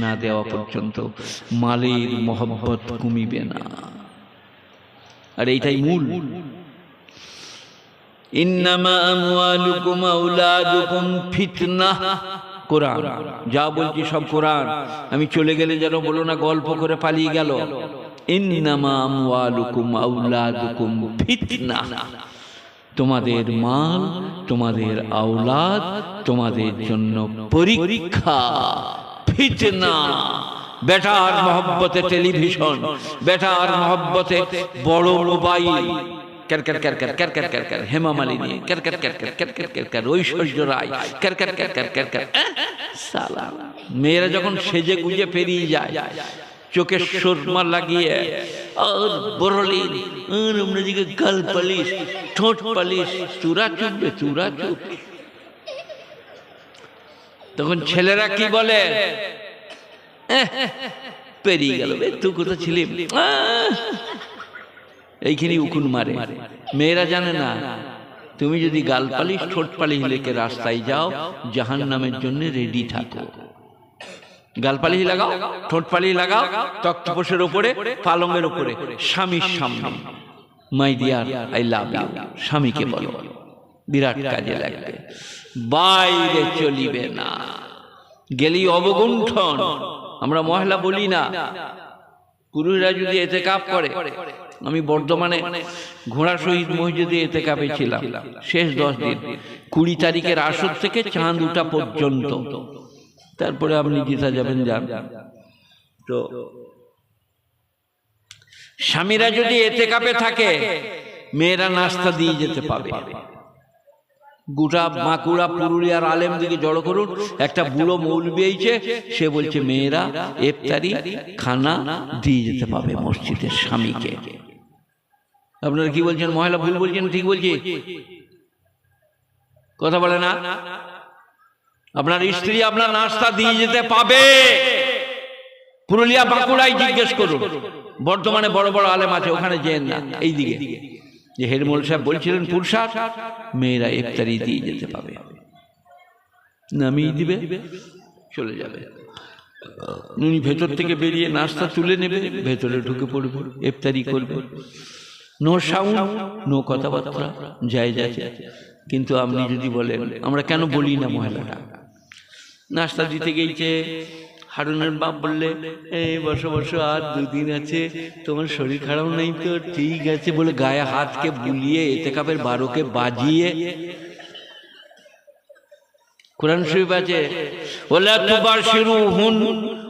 না দেওয়া পর্যন্ত মালের মহব্বত কমিবে না। আর এইটাই মূল। ইন্নামা আমওয়ালুকুম আওলাদুকুম ফিতনাহ, কোরআন যা বলছি সব কোরআন। আমি চলে গেলে যেন বলো না গল্প করে পালিয়ে গেল। ইন্নামা আমওয়ালুকুম আওলাদুকুম ফিতনাহ, তোমাদের মাল, তোমাদের আওলাদ তোমাদের জন্য পরীক্ষা, ফিতনা। বেটার মহব্বতে টেলিভিশন, বেটার মহব্বতে বড় মোবাইল, ক্যার ক্যার ক্যার ক্যার ক্যার ক্যার ক্যার ক্যার, হেমা মালিনী ক্যার ক্যার ক্যার ক্যার ক্যার ক্যার ক্যার ক্যার, ঐশ্বর্য রায় ক্যার ক্যার ক্যার ক্যার ক্যার ক্যার। সালা মেয়েরা যখন সেজে গুজে পেরিয়ে যায়, চোখে সুরমা লাগিয়ে আর বরলিন, আর অন্যদিকে গাল পালিশ, ঠোঁট পালিশ, চূড়া চুপবে চূড়া চুপ। তখন ছেলেরা কি বলে? পেরিয়ে গেল, তুই কোথায় ছিলি? এইখানে উকুন মারে। মেয়েরা জানে না তুমি যদি গাল পালিশ ঠোঁট পালিশ লেকে রাস্তায় যাও, জাহান্নামের জন্য রেডি থাকো। গাল পালিশ লাগাও, ঠোঁট পালিশ লাগাও, তক্তপোষের উপরে, পালঙের উপরে, স্বামীর সামনে my dear I love you, স্বামীকে বলো, বিরাট কাজে লাগবে। বাইরে চলিবে না, গেলি অবগুণ্ঠন। আমরা মহিলা বলি না, পুরুষরা যদি এতেকাপ করে। আমি বর্ধমানে ঘোড়া শহীদ মসজিদে এতেকাপে ছিলাম শেষ 10 দিন, 20 তারিখের আসর থেকে চাঁদ উঠা পর্যন্ত। তারপরে আপনি জিতা যাবেন যান। তো স্বামীরা যদি এতেকাপে থাকে, মেয়েরা নাস্তা দিয়ে যেতে পাবে। গোটা বাঁকুড়া পুরুলিয়ার আলেম দিকে জড়ো করুন, একটা বুড়ো মৌলবি হয়েছে, সে বলছে মেয়েরা ইফতারি খানা দিয়ে যেতে পাবে মসজিদের স্বামীকে। আপনারা কি বলছেন? মহিলা ভুল বলছেন ঠিক বলছি? কথা বলে না? আপনার স্ত্রী আপনার নাস্তা দিয়ে যেতে পাবে। পুরুলিয়া বাঁকুড়ায় জিজ্ঞেস করুন, বর্তমানে বড় বড় আলেম আছে, ওখানে যেন না। এইদিকে যে হেরমোল সাহেব বলছিলেন পুরুষার মেয়েরা ইফতারি দিয়ে যেতে পাবে, নামিয়ে দিবে, চলে যাবে। উনি ভেতর থেকে বেরিয়ে নাস্তা তুলে নেবে, ভেতরে ঢুকে পড়বে, ইফতারি করবে। নো সাউন্ড, নো কথাবার্তা, জায়েজ আছে। কিন্তু আপনি যদি বলেন, আমরা কেন বলি না, মহিলাটা নাস্তা দিতে গিয়েছে, হারুনের বাপ বললে এই বসো বসো, আর 2 দিন আছে, তোমার শরীর খারাপ নেই তো? ঠিক আছে বলে গায়ে হাতকে বুলিয়ে এতেকাপের 12কে বাজিয়ে। কোরআন শরীফ আছে, ওয়ালা তুবাশিরুহুন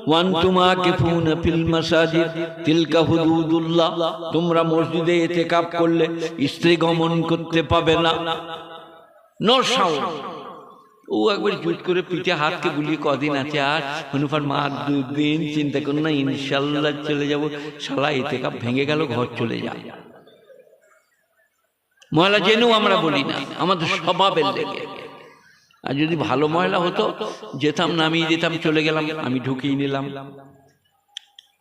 ওয়া আনতুম আকিফুনা ফিল মাসাজিদ তিলকা হুদুদুল্লাহ, তোমরা মসজিদে ইতিকাফ করলে স্ত্রী গমন করতে পাবে না। No sound. ও একবার জুট করে পিঠে হাতকে বুলিয়ে, কদিন আছে আর হনুফার মা, 2 দিন, চিন্তা করুন না, ইনশাল্লাহ চলে যাব। শালা ইতিকাফ ভেঙে গেল, ঘর চলে যায়। মহিলা জেনেও আমরা বলি না, আমাদের স্বভাবের লেগে। আর যদি ভালো মহিলা হতো, যেতাম, নামিয়ে দিতাম, চলে গেলাম, আমি ঢুকিয়ে নিলাম।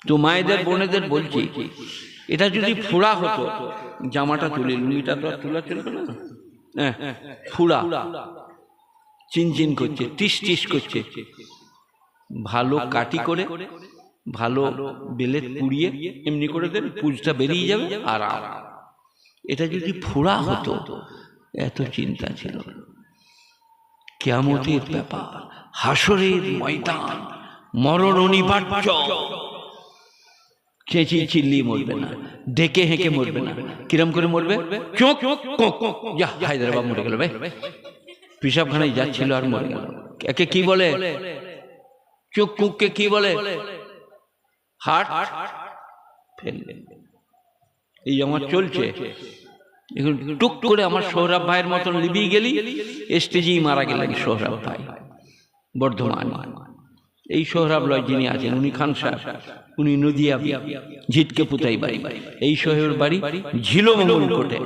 তো মায়েদের বোনেদের বলছি, এটা যদি ফুড়া হতো, জামাটা তুলে, লুঙ্গিটা তো তোলা চলবে না, ফুড়া চিনচিন করছে, টিস টিস করছে, ভালো কাটি করে, ভালো বেলে পুড়িয়ে এমনি করে দেন, পুজটা বেরিয়ে যাবে আরাম। এটা যদি ফুড়া হতো, এত চিন্তা ছিল না। কিয়ামতের ব্যাপার, হাসরের ময়দান, মরণ অনিবার্য। চেঁচিয়ে চিল্লিয়ে মরবে না, ডেকে হেঁকে মরবে না। কিরম করে মরবে? চোখ যা, হায়দ্রাবাদ মরে গেল ভাই, পেশাবখানায় যাচ্ছিল আর মরে গেল। একে কি বলে? চোখ কুককে কি বলে? হার্ট ফেলবে। এই আমার চলছে এখন, টুক করে আমার সোহরাব ভাইয়ের মতন লিবিয়ে গেলি, স্টেজেই মারা গেলেন সোহরাব ভাই, বর্ধমান। এই সোহরাব লয় যিনি আছেন, উনি খান সাহেব, উনি নদিয়া ঝিটকে পুতাই বাড়ি। এই সোহেবের বাড়ি ঝিলমঙ্গলকোটে,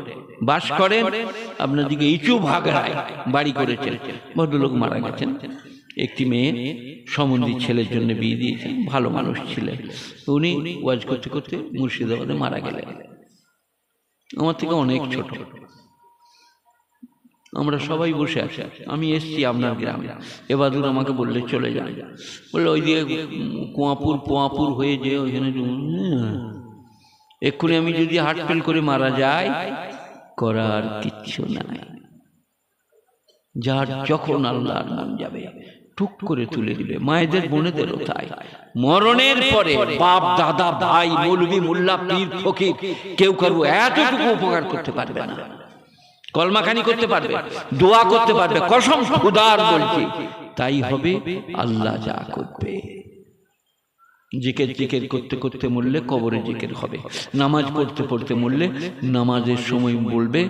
বাস করেন। আপনার দিকে ইচু ভাগড়ায় বাড়ি করেছেন। ভদ্রলোক মারা গেছেন। একটি মেয়ে সম্বন্ধী ছেলের জন্য বিয়ে দিয়েছেন, ভালো মানুষ ছিলেন। উনি ওয়াজ করতে করতে মুর্শিদাবাদে মারা গেলেন। আমার থেকে অনেক ছোট। আমরা সবাই বসে আছি, আমি এসছি আপনার গ্রামে, এবাদুর আমাকে বললে চলে যান, বললে ওই দিকে কুয়াপুর হয়ে যে ওইখানে এক্ষুনি আমি যদি হার্ট ফেল করে মারা যাই, করার কিচ্ছু নাই। যার যখন আল্লাহর নাম যাবে টুক করে তুলে দিবে। মায়েদের বোনেদেরও তাই, মরণের পরে বাপ দাদা ভাই মৌলভী মোল্লা পীর ফকির কেউ কারো এতটুকু উপকার করতে পারবে না। কলমাখানি করতে পারবে, দোয়া করতে পারবে, কসম খুদার বলছি তাই হবে। আল্লাহ যা করবে, জিকির করতে করতে মরলে কবরে জিকির হবে, নামাজ পড়তে পড়তে মরলে নামাজের সময় বলবে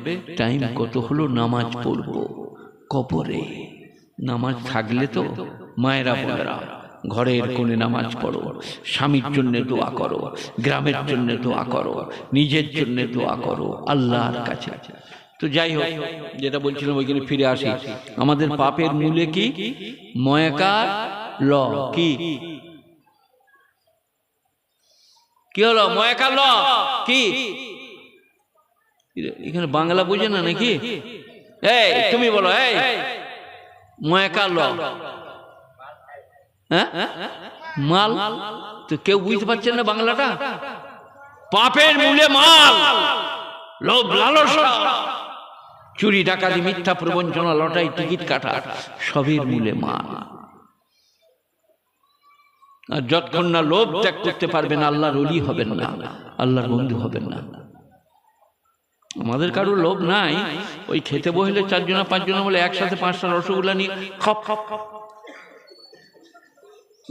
টাইম কত হলো, নামাজ পড়বো কবরে। নামাজ থাকলে তো মায়েরা বোনেরা ঘরের কোণে নামাজ পড়ো, স্বামীর জন্য দোয়া করো, গ্রামের জন্য দোয়া করো, নিজের জন্য দোয়া করো আল্লাহর কাছে। তো যাই হোক, যেটা বলছিলাম ওইখানে ফিরে আসি। আমাদের পাপের মূলে কি? ময়কার ল। কি কি হলো? ময়কার ল কি? এখানে বাংলা বুঝে না নাকি? এই তুমি বলো, এই ময়কার ল হ্যাঁ মাল, তো কেউ বুঝতে পারছেন না বাংলাটা? পাপের মূলে মাল, লোভ লালসা, চুরি ডাকাতি মিথ্যা প্রবঞ্চনা লটাই টিকিট কাটা, সবের মূলে মাল। আর যতক্ষণ না লোভ ত্যাগ করতে পারবেন আল্লাহর ওলি হবেন না, আল্লাহর বন্ধু হবেন না। আমাদের কারো লোভ নাই, ওই খেতে বসলে 4 জনা 5 জনা বলে একসাথে 5টা রসগোল্লা নিয়ে খপ খপ খপ,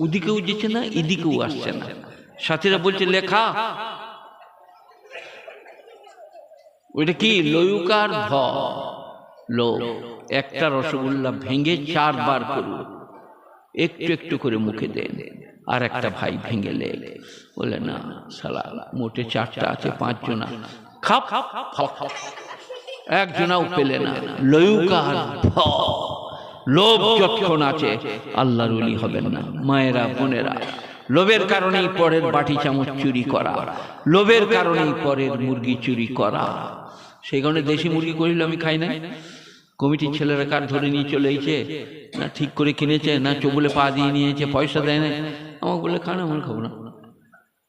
ওদিকেও যেছে না এদিকেও আসছে না। সাথীরা বলছে লেখা, ওইটা কি? লয়ুকার ভ, লোভ। একটা রসগোল্লা ভেঙে 4 বার করুন, একটু একটু করে মুখে দেন। আর একটা ভাই ভেঙে লে, বলে না শালা মোটে 4টা আছে, 5 জনা খাপ খাপ, একজনাও পেলে না। লয়ুকার ভ, লোভ যতক্ষণ আছে আল্লাহর ওলি হবেন না। মায়েরা বোনেরা, লোভের কারণেই পরের বাটি চামচ চুরি করা, লোভের কারণেই পরের মুরগি চুরি করা। সেই কারণে দেশি মুরগি করিল আমি খাই না। কমিটির ছেলেরা কার ধরে নিয়ে চলে এসেছে, না ঠিক করে কিনেছে, না চবুলে পা দিয়ে নিয়েছে, পয়সা দেয় না। আমাকে বললে খানা, আমার খাবো না,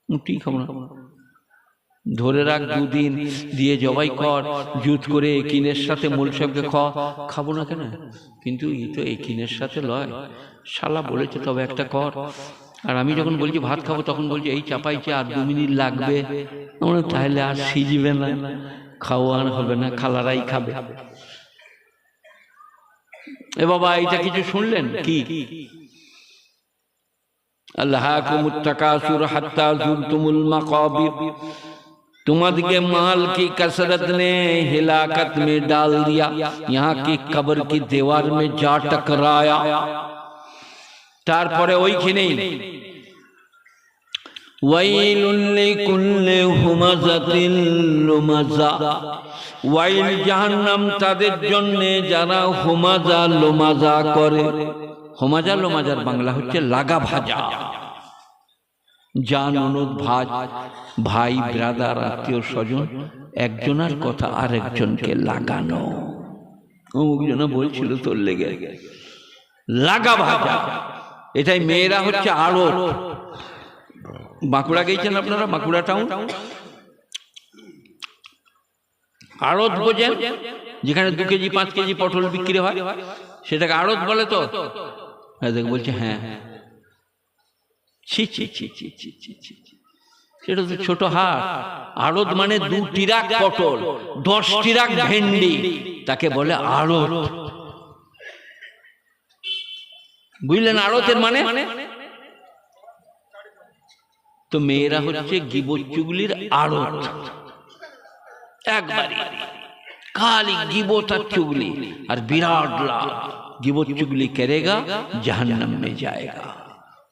মুটি খাবো না। ধরে রাখ 2 দিন দিয়ে জবাই কর, জুত করে একিনের সাথে মূল সাহেবকে খাবো না কেন? কিন্তু এই তো একিনের সাথে লয়, শালা বলেছে তবে একটা কর। আর আমি যখন বলছি ভাত খাবো তখন বলছি এই চাপাইছে আর 2 মিনিট লাগবে। আমরা তাহলে আর সিজবে না, খাওয়া হবে না, খালারাই খাবে। এ বাবা এটা কিছু শুনলেন কি? আল্লাহাকুমুত তাকাসুর হাত্তা যুরতুমুল মাকাবির, तुम्हारे माल की कसरत ने हिलाकत में डाल दिया, यहाँ की कब्र की दीवार में जा टकराया। तारपरे ওইখানেই ওয়াইলুল লিকুল্লি হুমাযাতিল লুমাযা, ওয়াইল জাহান্নাম তাদের জন্য যারা হুমাযা লুমাযা করে। হুমাযা লুমাযার বাংলা হচ্ছে লাগা ভাজা। জান অনুদ ভাজ, ভাই ব্রাদার আত্মীয় স্বজন, একজনের কথা আরেকজনকে লাগানো। অমুক জন বলছিল তোর লেগে, লাগা ভাজা। এটাই মেয়েরা হচ্ছে আড়ত। বাঁকুড়া গেছেন আপনারা? বাঁকুড়া টাউন আড়ত বোঝেন, যেখানে 2 কেজি 5 কেজি পটল বিক্রি হয়, সেটাকে আড়ত বলে। তো বলছে হ্যাঁ, ছি ছি ছি ছি ছি ছি ছি, সেটা তো ছোট হাট। আড়ত মানে 2 ট্রাক পটল, 10 ট্রাক ভেন্ডি, তাকে বলে আড়ত। বুঝলেন আড়তের মানে? তো মেয়েরা হচ্ছে গিবত চুগলির আড়ত। একবারে খালি গিবত আর চুগলি, আর বিরাট লাভ। গিবত চুগলি করেগা জাহান্নাম में जाएगा।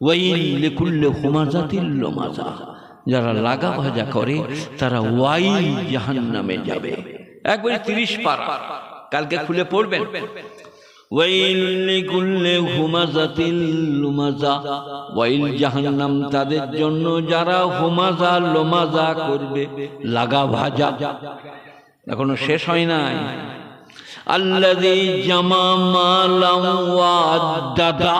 ওয়াইল লিকুল্লি হুমাযাতিল লুমাযা, যারা লাগা ভাজা করে তারা ওয়াইল জাহান্নামে যাবে। একবারে 30 পারা, কালকে খুলে পড়বেন। ওয়াইল লিকুল্লি হুমাযাতিল লুমাযা, ওয়াইল জাহান্নাম তাদের জন্য যারা হুমাযা লুমাযা করবে, লাগা ভাজা। এখনো শেষ হয় নাই। আল্লাযী জামা মালান ওয়া আদ্দাদা,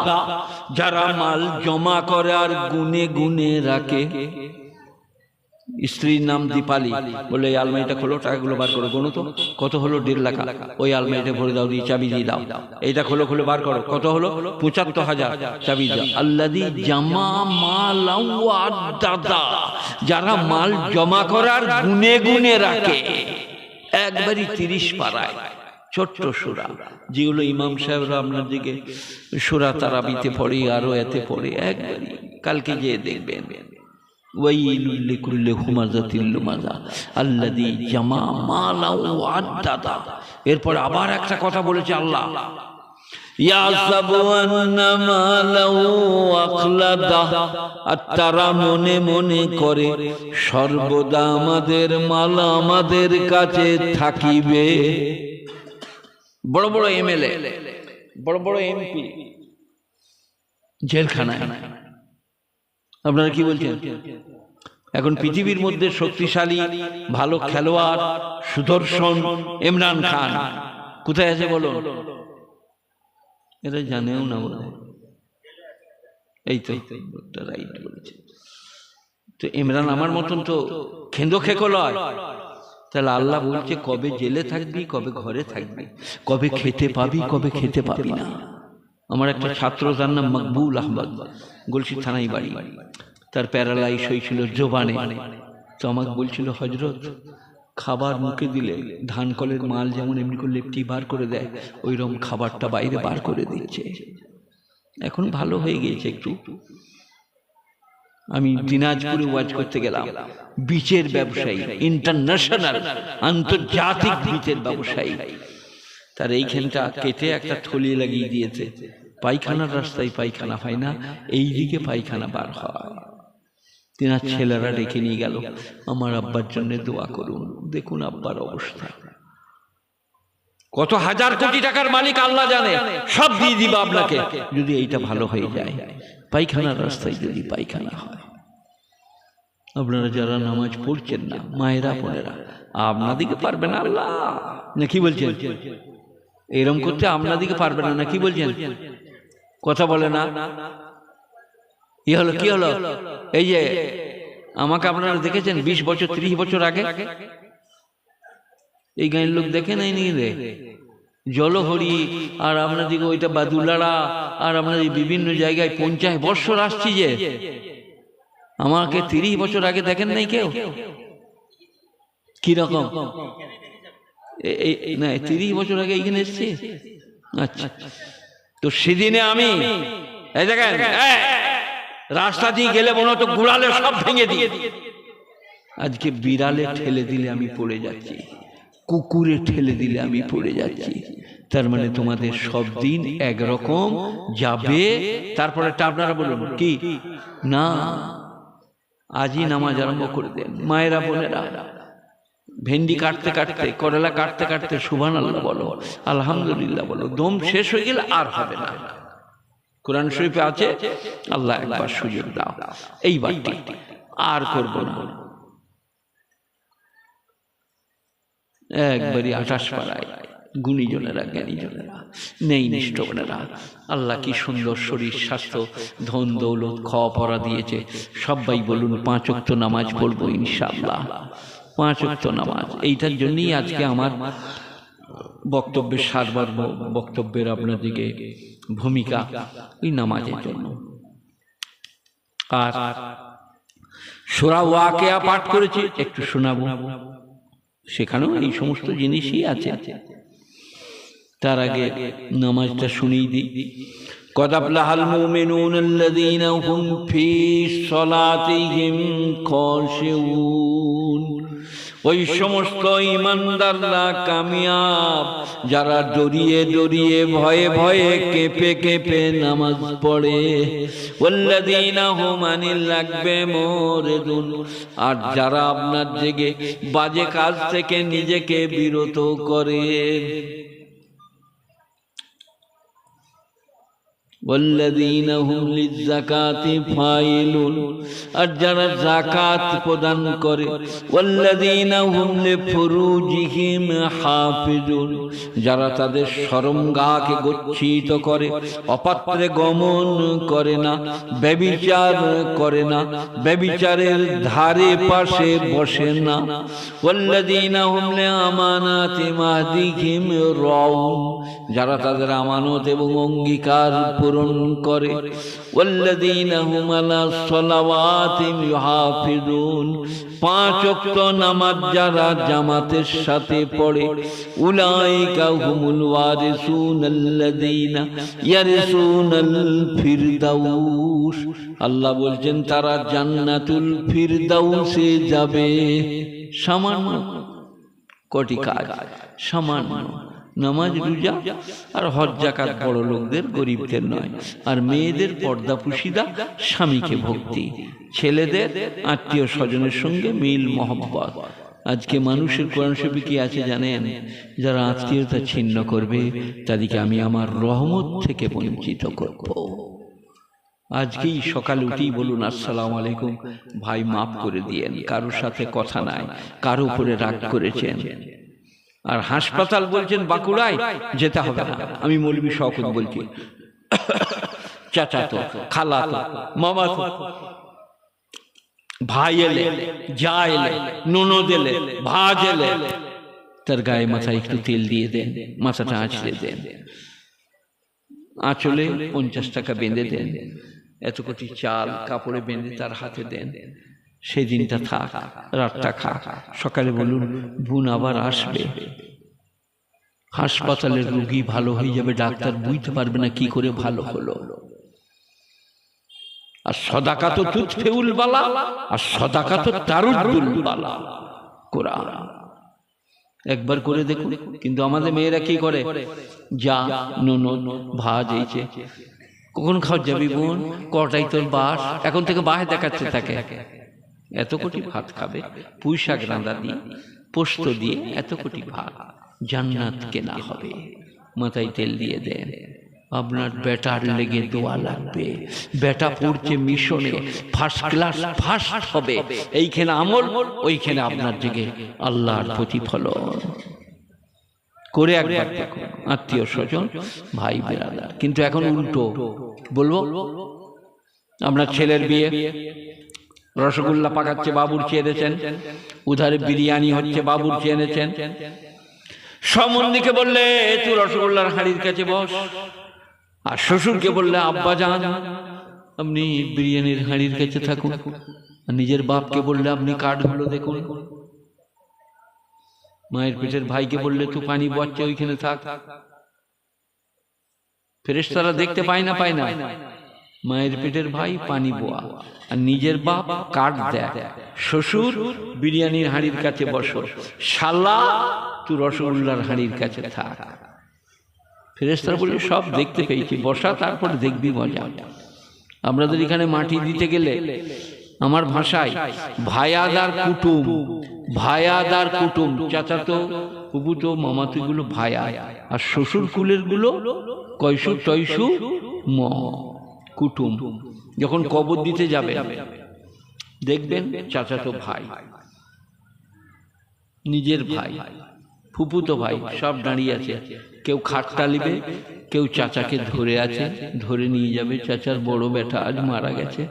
যারা মাল জমা করে আর গুনে গুনে রাখে। স্ত্রীর নাম দীপালি, বলে এই আলমারিটা খোলো, টাকাগুলো বার করো, গোনো তো কত হলো, 1.5 লাখ, ওই আলমারিটা ভরে দাও, দিয়ে চাবি দিয়ে দাও, এইটা খোলো, খুলে বার করো, কত হলো, 75,000, চাবি দাও। আল্লাযী জামা মালান ওয়া আদ্দাদা, যারা মাল জমা করার গুনে গুনে রাখে। একবারই 30 পারায় ছোট্ট সূরা, যেগুলো ইমাম সাহেবরা আপনার দিকে সূরা তারাবিতে পড়ে, আরো এতে পড়ে, একবারই কালকে গিয়ে দেখবেন। ওয়াইলুল লিকুল্লি হুমাযাতিল লুমাযা আল্লাযী জামা মালান ওয়া আদ্দাদা। এরপর আবার একটা কথা বলেছে আল্লাহ, ইয়াসাবু আন্না মালাহু আখলাদা, আর তারা মনে মনে করে সর্বদা আমাদের মাল আমাদের কাছে থাকিবে। বড় বড় এমএলএ, বড় বড় এমপি জেলখানায়। আপনারা কি বলছেন? এখন পৃথিবীর মধ্যে শক্তিশালী ভালো খেলোয়াড় সুদর্শন ইমরান খান কোথায় আছে বলো? এরা জানেও না বলে। এই তো রাইট বলেছে। তো ইমরান আমার মতন তো খেন্দো খেকো লয়। তাহলে আল্লাহ বলছে কবে জেলে থাকবি, কবে ঘরে থাকবি, কবে খেতে পাবি, কবে খেতে পাবি না। আমার একটা ছাত্র, তার নাম মকবুল আহমদ, গলসি থানায় বাড়ি, তার প্যারালাইজ হয়েছিল জোবানে। তো আমাকে বলছিল, হজরত খাবার মুখে দিলে ধান কলের মাল যেমন এমনি করে লেপটি বার করে দেয়, ওইরকম খাবারটা বাইরে বার করে দিচ্ছে। এখন ভালো হয়ে গিয়েছে একটু। আমি দিনাজপুরে ওয়াজ করতে গেলাম, বীচের ব্যবসায়ী, ইন্টারন্যাশনাল আন্তর্জাতিক বীচের ব্যবসায়ী, তার এইখানটা কেটে একটা থলি লাগিয়ে দিয়েছে। পায়খানার রাস্তায় পায়খানা হয় না, এইদিকে পায়খানা বার হয়। তিনার ছেলেরা রেখে নিয়ে গেল, আমার আব্বার জন্য দোয়া করুন। দেখুন আব্বার অবস্থা। কত হাজার কোটি টাকার মালিক আল্লাহ জানে, সব দিয়ে দিবা আপনাকে যদি এইটা ভালো হয়ে যায়। পায়খানার রাস্তায় যদি পায়খানা হয়। আপনারা যারা নামাজ পড়ছেন না, মায়েরা বোনেরা, আপনাদিকে পারবে না আল্লাহ, না কি বলছেন? এরকম করতে আপনাদিকে পারবে না, না কি বলছেন? কথা বলে না। কি হলো, কি হলো? এই যে আমাকে আপনারা দেখেছেন 20 বছর 30 বছর আগে, এই গাঁয়ের লোক দেখে নাই নি রে? জলহরি আর আপনাদিকে ওইটা বাদুলাড়া আর আপনাদের বিভিন্ন জায়গায় 50 বছর আসছি, যে আমাকে 30 বছর আগে দেখেন নাই কেউ? কি রকম? না 30 বছর আগে এইখানে এসছি। আচ্ছা, তো সেদিনে আমি এই দেখেন রাস্তা দিয়ে গেলে মনে হতো গুড়ালে সব ভেঙে দিয়ে। আজকে বিড়ালে ঠেলে দিলে আমি পড়ে যাচ্ছি, কুকুরে ঠেলে দিলে আমি পড়ে যাচ্ছি। তার মানে তোমাদের সব দিন একরকম যাবে। তারপরে আপনারা বলুন কি না, আজই নামাজ আরম্ভ করে দেন। মায়েরা বোনেরা, ভেন্ডি কাটতে কাটতে, করলা কাটতে কাটতে সুবহানাল্লাহ বলো, আলহামদুলিল্লাহ বলো, দম শেষ হয়ে গেলে আর হবে না। কোরআন শরীফে আছে, আল্লাহ একবার সুযোগ দাও, এইবার আর করব না। একবারই 28 পাড়ায় গুণীজনেরা, জ্ঞানীজনেরা, নেই নিষ্ঠজনেরা, আল্লাহ কি সুন্দর শরীর স্বাস্থ্য ধন দৌলত খাওয়া পড়া দিয়েছে। সবাই বলুন 5 ওয়াক্ত নামাজ পড়বো ইনশাআল্লাহ, 5 ওয়াক্ত নামাজ। এইটার জন্যই আজকে আমার বক্তব্যের সারমর্ম, বক্তব্যের আপনাদিকে ভূমিকা এই নামাজের জন্য। আর সূরা ওয়াকিয়া পাঠ করেছি, একটু শোনাবো, সেখানেও এই সমস্ত জিনিসই আছে। তার আগে নামাজটা শুনিয়ে দিই। قد أفلح المؤمنون الذين هم في صلاتهم خاشعون। ওই সমস্ত ঈমানদাররা কামিয়াব যারা ডরিয়ে ডরিয়ে ভয়ে ভয়ে কেঁপে কেঁপে নামাজ পড়ে। ওয়াল্লাযীনা হুম আনিল লাগবে মুরিদুন। আর যারা আপনার জেগে বাজে কাজ থেকে নিজেকে বিরত করে। ওয়াল্লাযীনা হুম লিয-যাকাতি ফাইলুন, আর যারা যাকাত প্রদান করে, ওয়াল্লাযীনা হুম লিফুরুজিহিম হাফিজুন, যারা তাদের শরমগাহকে গচ্ছিত করে, অপাত্রে গমন করে না, ব্যভিচার করে না, ব্যভিচারের ধারে পাশে বসে না, ওয়াল্লাযীনা হুম লিআমানাতিহিম ওয়া'দিহিম রাউন, যারা তাদের আমানত এবং অঙ্গীকার পূরণ করে, ওয়াল্লাযীনা হুম আলা সালাওয়াতিহিম ইউহাফিজুন, 5 ওয়াক্ত নামাজ যারা জামাতের সাথে পড়ে, উলাইকা হুমুল ওয়ারিসুনাল্লাযীনা ইয়ারিসুনাল ফিরদাউস, আল্লাহ বলছেন তারা জান্নাতুল ফিরদাউসে যাবে। সামান্য কোটি কাজ, সামান্য নামাজ রোজা আর হজ যাকাত বড় লোকদের, গরিবদের নয়। আর মেয়েদের পর্দা পুশিদা, স্বামীকে ভক্তি, ছেলেদের আত্মীয় স্বজনের সঙ্গে মিল মহব্বত। আজকে মানুষের কোরআন শরীফে কি আছে জানেন? যারা আত্মীয়তা ছিন্ন করবে তাদেরকে আমি আমার রহমত থেকে বঞ্চিত করব। আজকেই সকালে উঠেই বলুন আসসালামু আলাইকুম ভাই, মাফ করে দিয়েন, কারোর সাথে কথা নাই, কারো উপরে রাগ করেছেন। আর হাসপাতাল বলছেন বাঁকুড়ায় যেতে হবে না, আমি মৌলভী শওকত বলছি, চাচা তো, খালা তো, মামা তো, ভাই এলে, যা এলে, ননদ এলে, ভাজ এলে, তার গায়ে মাথায় একটু তেল দিয়ে দেন, মাথাটা আঁচড়ে দেন, আঁচলে 50 টাকা বেঁধে দেন, এত কোটি চাল কাপড়ে বেঁধে তার হাতে দেন, সেই দিনটা থাক, রাতটা খাক, সকালে বলুন বোন আবার আসবে। হাসপাতালের রোগী ভালো হয়ে যাবে, ডাক্তার বুঝতে পারবে না কি করে ভালো হলো। আর সদাকা তো তুতফেউল বালা, আর সদাকা তো তারুদ্দুল বালা, কোরআন। একবার করে দেখুন। কিন্তু আমাদের মেয়েরা কি করে, যা ননদ ভাজ এইছে, কখন খাওয়া যাবি বোন, কটাই তোর বাস, এখন থেকে বাহে দেখাচ্ছে তাকে, এত কোটি ভাত খাবে, পুঁই শাক রাঁধা দিয়ে, পোস্ত দিয়ে, এত কোটি ভাত, জান্নাত কেনা হবে, মাথায় তেল দিয়ে দেন। আপনার বেটার লেগে দোয়া লাগবে, বেটা পড়ছে মিশনে, ফার্স্ট ক্লাস ফার্স্ট হবে, এইখানে আমল, ওইখানে আপনার জেগে আল্লাহর প্রতিফলন। করে একবার দেখুন, আত্মীয় স্বজন, ভাই বেরাদার। কিন্তু এখন উল্টো বলবো, আপনার ছেলের বিয়ে, রসগোল্লা পাকাচ্ছে, বাবুর্চি এনেছেন, উধারে বিরিয়ানি হচ্ছে, বাবুর্চি এনেছেন, সম্বন্ধীকে বললে তুই রসগোল্লার হাঁড়ির কাছে বস, আর শ্বশুরকে বললে আব্বা যান আপনি বিরিয়ানির হাঁড়ির কাছে থাকুন, আর নিজের বাপকে বললে আপনি কাঠগুলো দেখুন, মায়ের পেটের ভাইকে বললে তুই পানি বচ্ছে ওইখানে থাক। ফেরেশতারা দেখতে পায় না, পায় না, মায়ের পেটের ভাই পানি বোয়া, আর নিজের বাপ কাঠ দেয়, শ্বশুর বিরিয়ানির হাঁড়ির কাছে বসো, শালা তুই রসগোল্লার হাঁড়ির কাছে থাক। ফেরেশতারা বলে সব দেখতে পেয়েছি, বসা, তারপরে দেখবি মজা। আমাদের এখানে মাটি দিতে গেলে আমার ভাষায় ভায়াদার কুটুম, ভায়াদার কুটুম, চাচাতো ফুফুতো মামাতুগুলো ভায়া, আর শ্বশুর কুলের গুলো কয়সু টয়সু ম কুটুম। যখন কবর দিতে যাবে দেখবেন চাচাতো ভাই, নিজের ভাই, ফুফুতো ভাই সব দাঁড়িয়ে আছে, কেউ খাটটা নিবে, কেউ চাচাকে ধরে আছে, ধরে নিয়ে যাবে, চাচার বড় বেটা আজ মারা গেছে,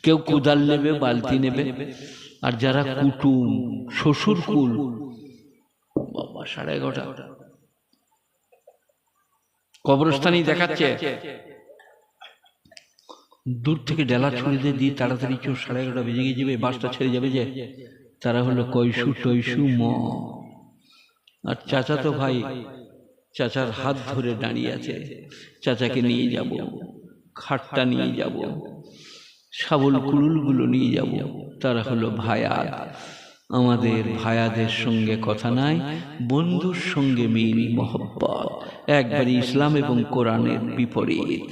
কেউ কুদাল নেবে, বালতি নেবে। আর যারা কুটুম, শ্বশুর কুল, বাবা 11:30 কবরস্থানেই দেখাচ্ছে, দূর থেকে ডেলা ছড়িয়ে দিয়ে তাড়াতাড়ি চোর, 11:30 বেজে গিয়ে যাবে, বাসটা ছেড়ে যাবে, যে তারা হলো কয়সু টয়সু ম। আর চাচাতো ভাই চাচার হাত ধরে দাঁড়িয়ে আছে, চাচাকে নিয়ে যাব, খাটটা নিয়ে যাব, শাবল কুলুলগুলো নিয়ে যাব, তারা হলো ভায়া। আমাদের ভায়াদের সঙ্গে কথা নাই, বন্ধুর সঙ্গে মিল মহব্বত, একবারই ইসলাম এবং কোরআনের বিপরীত।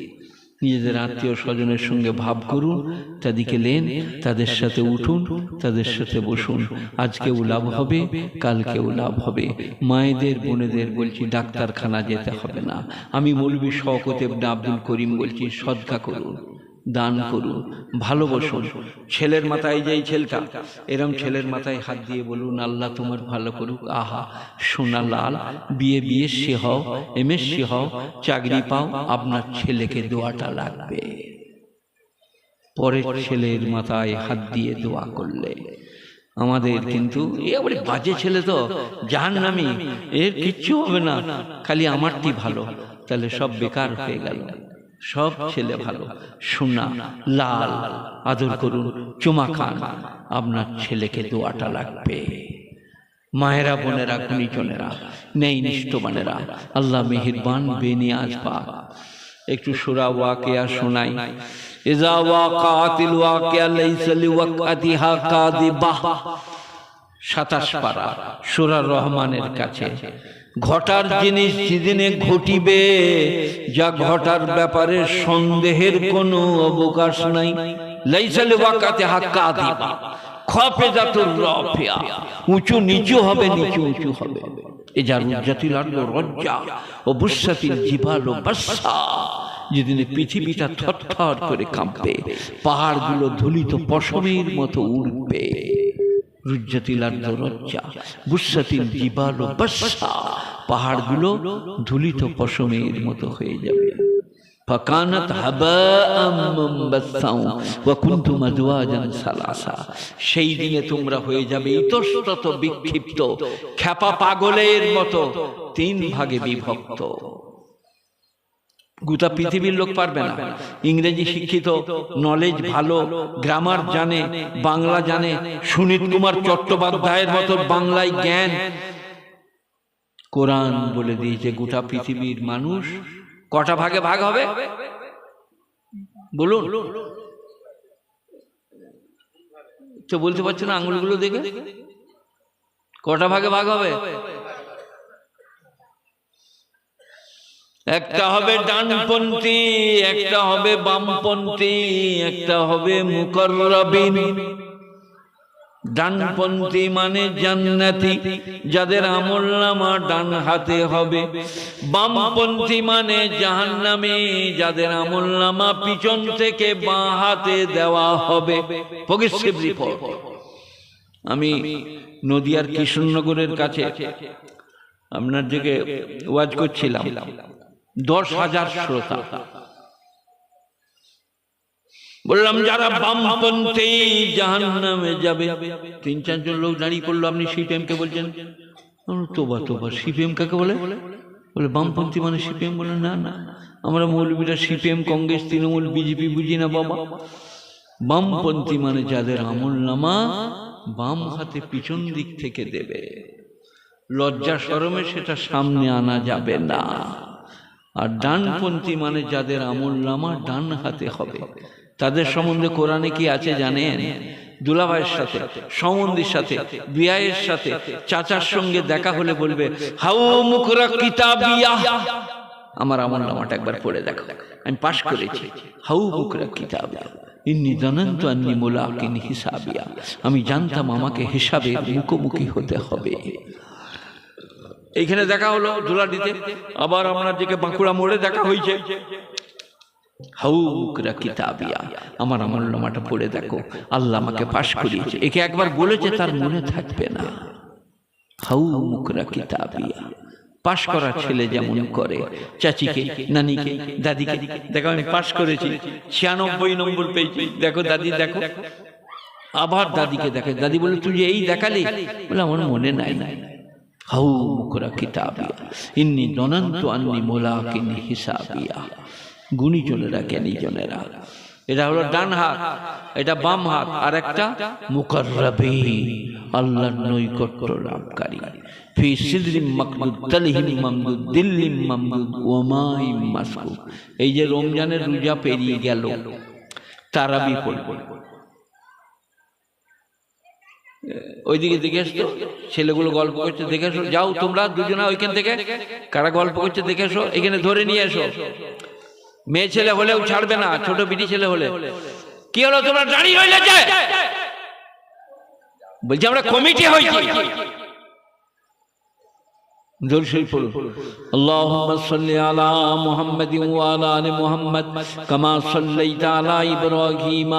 নিজেদের আত্মীয় স্বজনের সঙ্গে ভাব করুন, তাদেরকে নেন, তাদের সাথে উঠুন, তাদের সাথে বসুন। আজকেও লাভ হবে, কালকেও লাভ হবে। মায়েদের বোনেদের বলছি ডাক্তারখানা যেতে হবে না। আমি মৌলভী শওকত ইবনে আব্দুল করিম বলছি, সদকা করুন, দান করুন, ভালোবাসুন। ছেলের মাথায় যেই ছেলেটা, এরম ছেলের মাথায় হাত দিয়ে বলুন আল্লাহ তোমার ভালো করুক। আহা সোনা লাল, বিএসসি হও, এমএসসি হও, চাকরি পাও, আপনার ছেলেকে দোয়াটা লাগবে। পরের ছেলের মাথায় হাত দিয়ে দোয়া করলে আমাদের কিন্তু এবারে বাজে ছেলে তো জাহান্নামী, এর কিচ্ছু হবে না, খালি আমারটি ভালো, তাহলে সব বেকার হয়ে গেল। সব ছেলে ভালো, সোনা লাল, আদর করুন, চুমা খান, আপনার ছেলেকে দোয়াটা লাগবে। মায়েরা, বোনেরা, গুণীজনেরা, নেই নিষ্ঠবানেরা, আল্লাহ মেহেরবান বেনিয়াজ পাক। একটু সূরা ওয়াকিয়া শোনাই। ইযা ওয়াকাতিল ওয়াকিয়া লাইসা লিওয়াকাতিহা কাযিবাহ, 27 পারা সূরা রহমানের কাছে। ঘটার জিনিস যেদিনে ঘটিবে, যা ঘটার ব্যাপারে সন্দেহের কোনো অবকাশ নাই। লাইসা লিওয়াকাতিহা কাযিবা, খাফিজাতুর রাফিয়া, উঁচু নিচু হবে, নিচু উঁচু হবে। ইযা রুজ্জাতিল আরদু রাজ্জা ওয়া বুসাতিল জিবালু বাসসা, যেদিনে পৃথিবীটা থরথর করে কাঁপবে, পাহাড়গুলো ধুলিত পশমের মতো উড়বে। রুজ্জাতিল আরদু রাজ্জা বুসাতিল জিবালু বাসসা, পাহাড়গুলো ধুলিত পশমের মতো হয়ে যাবে। ফাকানাত হাবাআম মুনবাসসা ওয়া কুনতুম আজওয়াজান সালাসা, সেই দিনে তোমরা হয়ে যাবে ইতস্তত বিক্ষিপ্ত, খ্যাপা পাগলের মতো 3 ভাগে বিভক্ত। গোটা পৃথিবীর লোক পারবে না। ইংরেজি শিক্ষিত, নলেজ ভালো, গ্রামার জানে, বাংলা জানে, সুনীত কুমার চট্টোপাধ্যায়ের মতো বাংলায় জ্ঞান। কোরআন বলে দিয়েছে গোটা পৃথিবীর মানুষ কটা ভাগে ভাগ হবে বলুন তো? বলতে পারছে না আঙুলগুলো দেখে? কটা ভাগে ভাগ হবে? একটা হবে ডানপন্থী, একটা হবে বামপন্থী, একটা হবে মুকাররাবিন। ডানপন্থী মানে জান্নাতি, যাদের আমলনামা ডান হাতে হবে। বামপন্থী মানে জাহান্নামী, যাদের আমলনামা পিছন থেকে বাঁ হাতে দেওয়া হবে। Progressive report. আমি নদিয়ার কৃষ্ণনগরের কাছে আপনার দিকে ওয়াজ করছিলাম, 10,000 শ্রোতা। বললাম যারা বামপন্থী জাহান্নামে যাবে। 3-4 জন লোক দাঁড়িয়ে পড়লো। আপনি সিপিএম কে বলছেন? তোবা তোবা, সিপিএম কাকে বলে? বলে বামপন্থী মানে সিপিএম। বলে না না, আমরা মৌলবীরা সিপিএম, কংগ্রেস, তৃণমূল, বিজেপি বুঝি না বাবা। বামপন্থী মানে যাদের আমলনামা বাম হাতে পিছন দিক থেকে দেবে, লজ্জা শরমে সেটা সামনে আনা যাবে না। আর ডানপন্থী মানে যাদের আমলনামা ডান হাতে হবে। তাদের সম্বন্ধে কোরআনে কি আছে জানেন? দুলাভাইয়ের সাথে, সম্বন্ধীর সাথে, বিয়ায়ের সাথে, চাচার সঙ্গে দেখা হলে বলবে হাউ মুকরা কিতাবিয়া, আমার আমলনামাটা একবার পড়ে দেখো, আমি পাশ করেছি। হাউ মুকরা কিতাবিয়া ইন্নী জানান্তু আন্নী মুলাকিন হিসাবিয়া, আমি জানতাম আমাকে হিসাবের মুখোমুখি হতে হবে। এইখানে দেখা হলো দুলাডিতে, আবার আপনার দিকে বাঁকুড়া মোড়ে দেখা হয়েছে। হাউ মুকরা কিতাবিয়া, আমার আমলনামাটা পড়ে দেখো, আল্লাহ আমাকে পাশ করিয়েছে। একে একবার বলেছে, তার মনে থাকবে না। হাউ মুকরা কিতাবিয়া, পাশ করা ছেলে যেমন করে, চাচিকে, নানিকে, দাদিকে দেখো আমি পাশ করেছি, 96 নম্বর পেয়েছি, দেখো দাদি দেখো। আবার দাদিকে দেখে, দাদি বলে তুই এই দেখালি? বলে আমার মনে নাই। হাউ মুকরা কিতাবিয়া ইন্নী জানান্তু আন্নী মুলাকিন হিসাবিয়া। গুণীজনেরা, জ্ঞানীজনেরা, এটা হলো ডান হাত, এটা বাম হাত। আর একটা মুকাররাবিন, আল্লাহর নৈকট্য লাভকারী। ফি সিদরিম মাকদুদ তালহিম মামদুদ দিল্লিম মামদুদ ওয়া মাইম মাসকুব। এই যে রমজানের রোজা পেরিয়ে গেল, তারাবি পড়ব, ওইদিকে দেখে এসো, ছেলেগুলো গল্প করছে দেখে এসো। যাও তোমরা দুজনা ওইখান থেকে, কারা গল্প করছে দেখে এসো, এখানে ধরে নিয়ে এসো। মেয়ে ছেলে হলেও ছাড়বে না, ছোট বিটি ছেলে হলে। কি হলো তোমরা দাঁড়িয়ে হইলে যে? বলছি আমরা কমিটি হয়েছি। জোর শরীফ পড়ুন, আল্লাহুম্মা সাল্লি আলা মুহাম্মাদিন ওয়া আলা আলি মুহাম্মাদ কামা সাল্লাইতা আলা ইব্রাহিম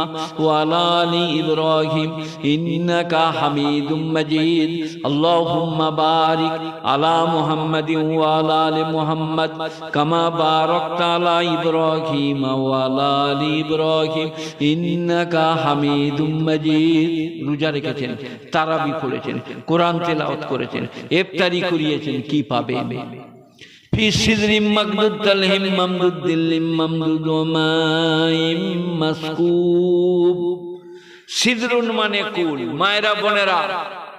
ওয়া আলা আলি ইব্রাহিম ইন্নাকা হামিদুম মাজিদ। আল্লাহুম্মা বারিক আলা মুহাম্মাদিন ওয়া আলা আলি মুহাম্মাদ কামা বারাকতা আলা ইব্রাহিম ওয়া আলা আলি ইব্রাহিম ইন্নাকা হামিদুম মাজিদ। রোজা রেখেছেন, তারাবি পড়েছেন, কোরআন তেলাওয়াত করেছেন, ইফতারি করিয়েছেন, কি পাবেন? ফি সিদরিম মাকদুদ তালহিম মামদুদ দিল্লিম মামদুদ ওয়া মাইম মাসকুব। সিদরুন মানে কুল। মায়েরা বোনেরা,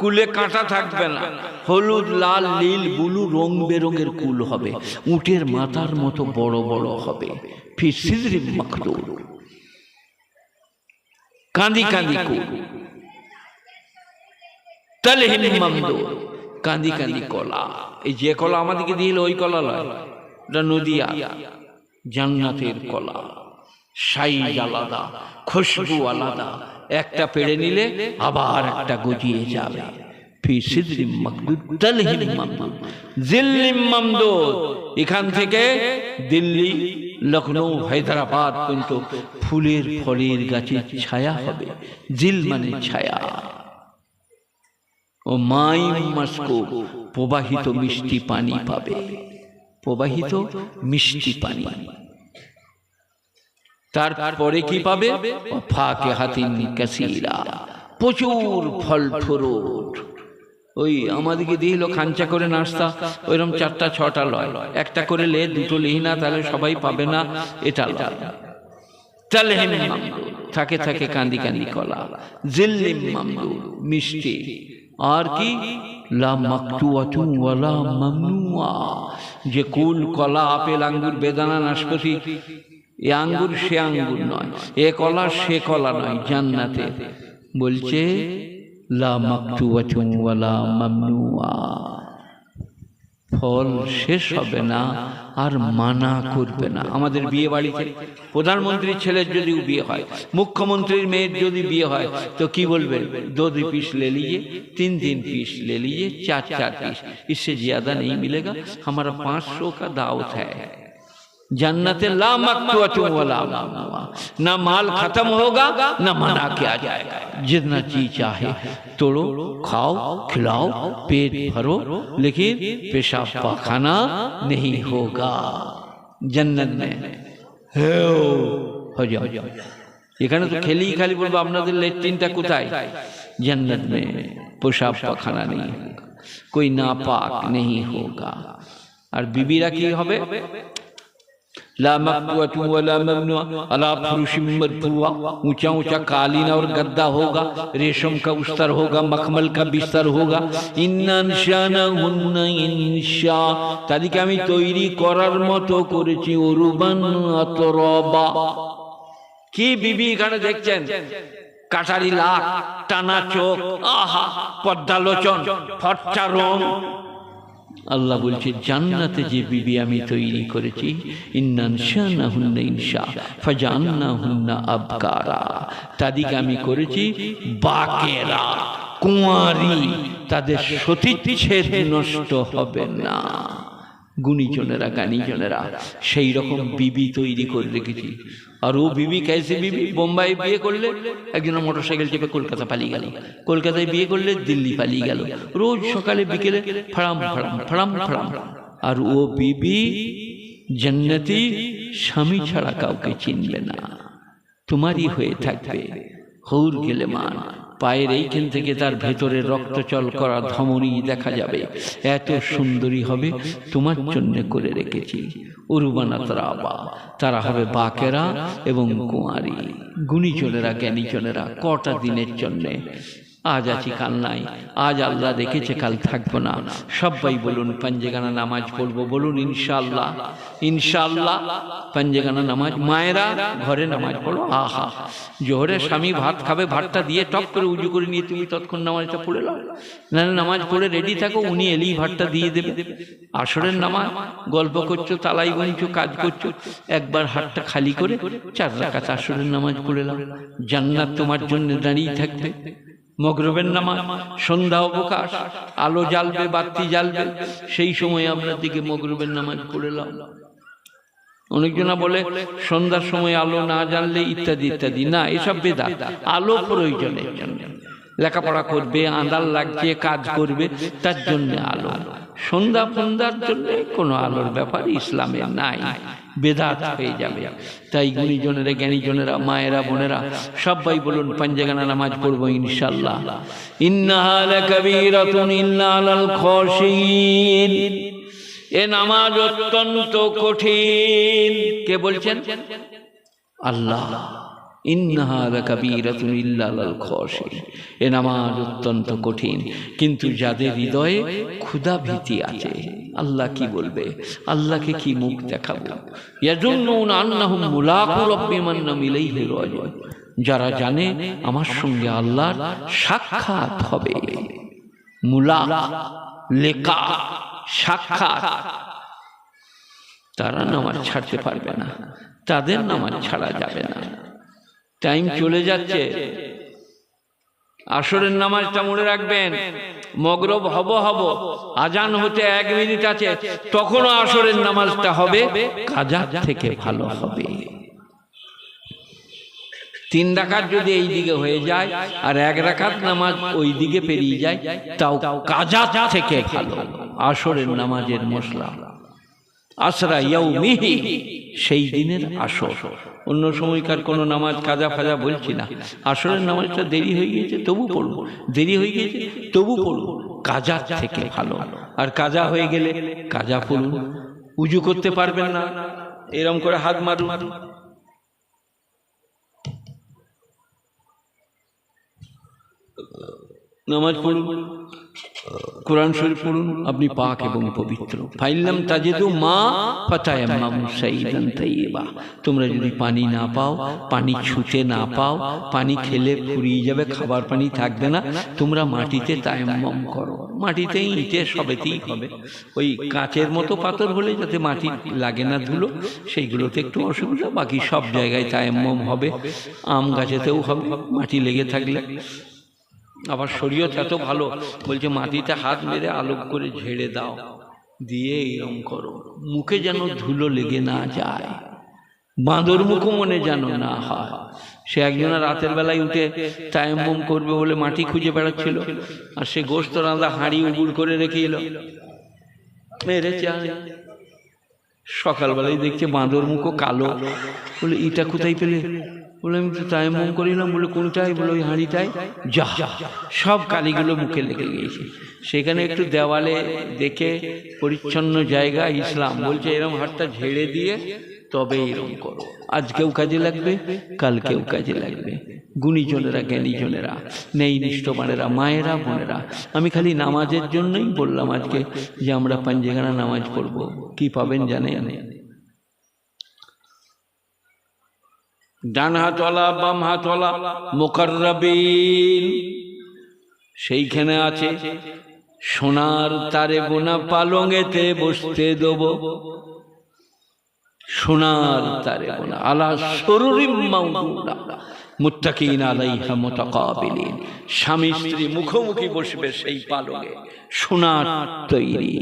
কুলে কাঁটা থাকবে না, হলুদ লাল নীল বুলু রং বেরঙের কুল হবে, উটের মাথার মতো বড় বড় হবে। ফি সিদরিম মাকদুদ, কাঁদি কাঁদি কুল। তালহিম মামদুদ, কাঁদি কাঁদি কলা। এই যে কলা আমাদেরকে দিল ওই কলা নয়, এটা নদিয়া জান্নাতের কলা। সাইজ আলাদা, খুশবু আলাদা, একটা পেড়ে নিলে আবার একটা গজিয়ে যাবে। ফি সিদরিম মাকদুদ তালহিম মামদুদ জিল্লিম মামদুদ। এখান থেকে দিল্লি, লখনৌ, হায়দ্রাবাদ পর্যন্ত ফুলের ফলের গাছের ছায়া হবে। জিল মানে ছায়া। ও মাইম মাসকুব, প্রবাহিত মিষ্টি পানি পাবে, প্রবাহিত মিষ্টি পানি। তারপরে কি পাবে? ফাকিহাতিন কাসীরা, প্রচুর ফল ফ্রুট। ওই আমাদেরকে দিল খাঞ্চা করে নাস্তা, ওইরকম 4টা 6টা লয়, একটা করে লে, দুটো লিহি না, তাহলে সবাই পাবে না, এটা লয়। তালহিম মামদুদ, থাকে থাকে কান্দি কান্দি কলা। জিল্লিম মামদুদ, মিষ্টি। আর কি? লা মাকতুয়াতু ওয়ালা মামনুয়া, যে কুল, কলা, আপেল, আঙ্গুর, বেদানা, নাশপাতি, এ আঙ্গুর সে আঙ্গুর নয়, এ কলা সে কলা নয়, জান্নাতে। বলছে লা মাকতুয়াতু ওয়ালা মামনুয়া, ফল শেষ হবে না আর মানা করবে না। আমাদের বিয়ে বাড়িতে প্রধানমন্ত্রীর ছেলের যদি বিয়ে হয়, মুখ্যমন্ত্রীর মেয়ের যদি বিয়ে হয়, তো কি বলবে? 2 पीस ले लीजिए, 3 पीस ले लीजिए, 4 पीस, इससे ज्यादा नहीं मिलेगा, हमारा 500 का दावत है। जन्नत ला मक्तुअतु वला ममनुआ, ना माल खत्म होगा ना मना किया जाएगा। जितना चीज चाहे तोड़ो, खाओ, खिलाओ, पेट भरो, लेकिन पेशाब पाखाना नहीं होगा जन्नत में। हो जाओ। এখানে তো খেলেই খালি বলবো আপনাদের লেট্রিনটা কোথায়? जन्नत में पेशाब पाखाना नहीं होगा, कोई नापाक नहीं होगा। और बीबीरा की হবে? ला मक्तुअतु वला ममनुआ अला फुरुशिम मरफुआ, ऊंचा ऊंचा कालीन और गद्दा होगा, रेशम का उस्तर होगा, मखमल का बिस्तर होगा। इन्ना इंशाअहुन्ना इंशा, তাদেরকে আমি তৈরি করার মতো করেছি। উরুবান আতরাবা, কি বিবি এখানে দেখছেন? কাটারি লাখ, টানা চোখ, আহা, পদ্মা লোচন, ফর্চা রং। আল্লাহ বলছে জান্নাতে যে বিবি আমি তৈরি করেছি, ইন্নানশানাহুন্না ইনশা ফাজান্নাহুন্না আবকারা, তাদেরকে আমি করেছি বাকেরা, কুঁয়ারি, তাদের সতীচ্ছেদ নষ্ট হবে না। গুণীজনেরা, গানীজনেরা সেই রকম বিবি তৈরি করে রেখেছি। আর ও বিবি कैसे বিবি? বোম্বাই বিয়ে করলে একজন মোটরসাইকেল চেপে কলকাতা পালিয়ে গেল, কলকাতায় বিয়ে করলে দিল্লি পালিয়ে গেল, রোজ সকালে বিকেলে ফাড়াম ফাড়াম ফাড়াম ফাড়াম। আর ও বিবি জান্নাতি স্বামী ছাড়া কাউকে চিনবে না, তোমারই হয়ে থাকবে। হৌর গেলেমান, পায়ের এইখান থেকে তার ভেতরে রক্ত চল করা ধমনী দেখা যাবে, এত সুন্দরী হবে, তোমার জন্য করে রেখেছি। উরুবানা তরাবা, তারা হবে বাকেরা এবং কুঁয়ারি। গুণীজনেরা, জ্ঞানীজনেরা কটা দিনের জন্যে আজ আছি কাল নাই, আজ আল্লাহ রেখেছে কাল থাকবো না। সবাই বলুন পাঞ্জেগানা নামাজ পড়বো, বলুন ইনশাআল্লাহ। ইনশাআল্লাহ পাঞ্জেগানা নামাজ। মায়েরা ঘরে নামাজ পড়ো। আহা, জোহরে স্বামী ভাত খাবে, ভাতটা দিয়ে টপ করে উজু করে নিয়ে তুমি তৎক্ষণ নামাজটা পড়ে নাও, নাহলে নামাজ পড়ে রেডি থাকো, উনি এলেই ভাতটা দিয়ে দেবে। আসরের নামাজ গল্প করছো, তালাই গুনছো, কাজ করছো, একবার হাতটা খালি করে 4 রাকাত আসরের নামাজ পড়ে নাও, জান্নাত তোমার জন্য দাঁড়িয়ে থাকবে। মগরিবের নামাজ সন্ধ্যা অবকাশ, আলো জ্বালবে, বাতি জ্বালবে, সেই সময় আমরা দিকে মগরিবের নামাজ পড়ে নাও। অনেকজনা বলে সন্ধ্যার সময় আলো না জ্বাললে ইত্যাদি ইত্যাদি, না, এসব বেদাত। আলো প্রয়োজনের জন্য, লেখাপড়া করবে, আঁধার লাগছে, কাজ করবে, তার জন্য আলো। সন্ধ্যা ফন্ধ্যার জন্য কোনো আলোর ব্যাপার ইসলামে নাই, বেদাত হয়ে যাবে। তাই গুণীজনেরা, জ্ঞানীজনেরা, মায়েরা, বোনেরা সবাই বলুন পাঞ্জেগানা নামাজ পড়বো ইনশাআল্লাহ। ইন্নাহা লাকাবীরাতুন ইল্লা আলাল খাশিয়িন। এ নামাজ অত্যন্ত কঠিন। কে বলছেন? আল্লাহ। ইন্নাহা লাকাবীরাতুন ইল্লা আলাল খাশিয়িন। এ নামাজ অত্যন্ত কঠিন, কিন্তু যাদের হৃদয়ে ক্ষুধা ভীতি আছে, আল্লাহ কি বলবে, আল্লাহকে কি মুখ দেখাবো। ইয়াজুন্নুনা আন্নাহুম মুলাকু রাব্বিহিম আন্নাহুম ইলাইহি রাজিউন। যারা জানে আমার সঙ্গে আল্লাহর সাক্ষাৎ হবে, মুলাক, লেকা, সাক্ষাৎ, তারা নামাজ ছাড়তে পারবে না, তাদের নামাজ ছাড়া যাবে না। টাইম চলে যাচ্ছে, আসরের নামাজটা মনে রাখবেন। মগরিব হব আজান হতে 1 মিনিট আছে, তখনও আসরের নামাজটা হবে, কাজা থেকে ভালো হবে। 3 রাকাত যদি এই দিকে হয়ে যায় আর 1 রাকাত নামাজ ওই দিকে পেরিয়ে যায়, তাও কাজা থেকে ভালো। আসরের নামাজের মশলা আসরা ইয়াউমিহি, সেই দিনের আসর। অন্য সময়কার কোনো নামাজ কাজা ফাজা বলছি না, আসরের নামাজটা দেরি হয়ে গিয়েছে তবু পড়বো, দেরি হয়ে গিয়েছে তবু পড়বো, কাজা থেকে ভালো। আর কাজা হয়ে গেলে কাজা পড়ুন। উজু করতে পারবেন না, এরম করে হাত মারুন, নামাজ পড়ুন, কোরআন শরীফ পড়ুন, আপনি পাক এবং পবিত্র। ফাইল্লাম তাজিদু মা ফাতায়াম্মামু সাইয়িদান তাইয়্যিবা। তোমরা যদি পানি না পাও, পানি ছুঁতে না পাও, পানি খেলে ফুরিয়ে যাবে, খাবার পানি থাকবে না, তোমরা মাটিতে তায়াম্মাম করো। মাটিতে, ইটে, সবেতেই হবে। ওই কাঁচের মতো পাথর হলে যাতে মাটি লাগে না, ধুলো, সেইগুলোতে একটু অসুবিধা, বাকি সব জায়গায় তায়াম্মাম হবে। আম গাছেতেও হবে মাটি লেগে থাকলে। আবার শরীয়ত এত ভালো, বলছে মাটিতে হাত মেরে আলোক করে ঝেড়ে দাও, দিয়ে এরকম করো, মুখে যেন ধুলো লেগে না যায়, বাঁদর মুখও মনে যেন না হয়। সে একজনা রাতের বেলায় উঠে তায়াম্মুম করবে বলে মাটি খুঁজে বেড়াচ্ছিল, আর সে গোশত রাঁধা হাঁড়ি উবুড় করে রেখে এলো, মেরে চায়। সকালবেলায় দেখছে বাঁদর মুখও কালো। বলে এটা কোথায় পেলে? বলে আমি তো তায়াম্মুম করিলাম। বলে কোনটাই? বলে ওই হাঁড়িটাই। যা, সব কালিগুলো মুখে লেগে গিয়েছে। সেখানে একটু দেওয়ালে দেখে পরিচ্ছন্ন জায়গা, ইসলাম বলছে এরকম হাতটা ঝেড়ে দিয়ে তবে এরকম করো। আজকেও কাজে লাগবে, কালকেও কাজে লাগবে। গুণীজনেরা, জ্ঞানীজনেরা, নেই নিষ্ঠবানেরা, মায়েরা, বোনেরা, আমি খালি নামাজের জন্যই বললাম আজকে যে আমরা পাঞ্জেগানা নামাজ পড়ব। কি পাবেন জানেন? ডান হাতওয়ালা, বাম হাতওয়ালা, মুকাররাবিন, সেইখানে আছে সোনার তারে বোনা পালঙেতে বসতে দেব। সোনার তারে বোনা, আলা সুরুরিম মাওদুনা মুত্তাকিন আলাইহা মুতাকাবিলিন। স্বামী স্ত্রী মুখোমুখি বসবে সেই পালঙে, সোনার তৈরি।